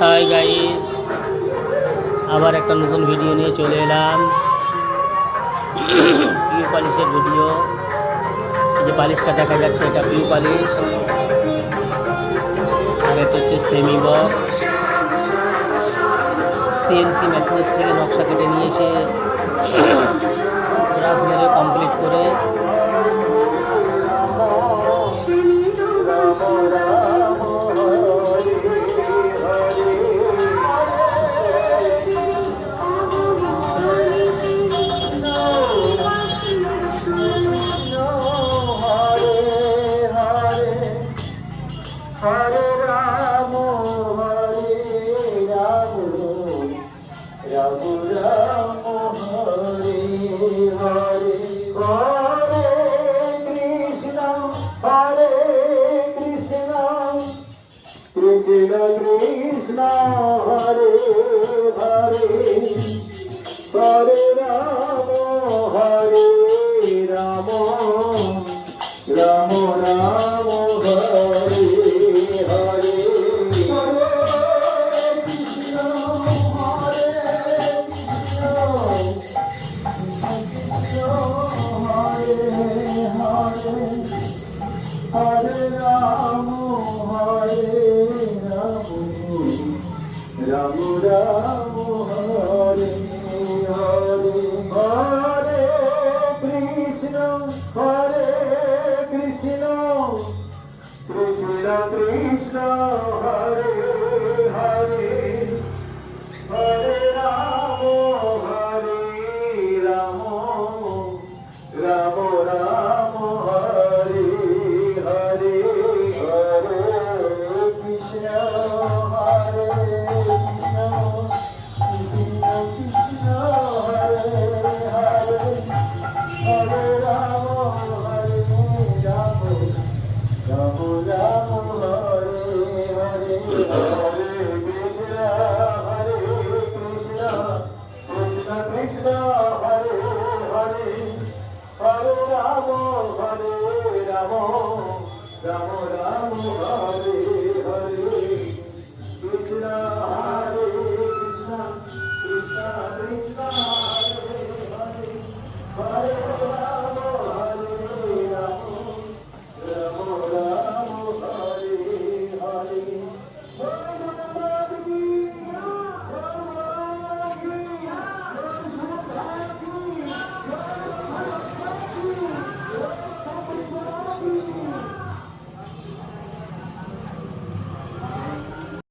Hi guys, আবার একটা নতুন ভিডিও নিয়ে চলে এলাম। পিউ পালিশের ভিডিও। এই যে পালিশটা দেখা যাচ্ছে, এটা পিউ পালিশ, আর এটা হচ্ছে সেমি বক্স। সিএনসি মেশিনের থেকে নকশা কেটে নিয়ে এসে ব্রাশ মেরে কমপ্লিট করে Hare Ramo, Hare Ramo, Ramo Ramo, Hare Hare, Hare Krishna, Hare Krishna, Krishna Krishna, Hare Hare, Hare Ramo, Hare Ramo, Ramo Ramo, Hare Hare, Hare Krishna, Hare Krishna, Hare Ramo, Hare Ramo, Ramo Ramo, Hare Hare, Hare Krishna, Hare Krishna, Krishna Krishna, Hare Hare, Hare Ramo, Hare Ramo, Ramo Ramo, Hare Hare, Hare Krishna, Hare Krishna, Krishna Krishna, Hare Hare, Hare Ramo, Hare Ramo, Ramo Ramo, Hare Hare.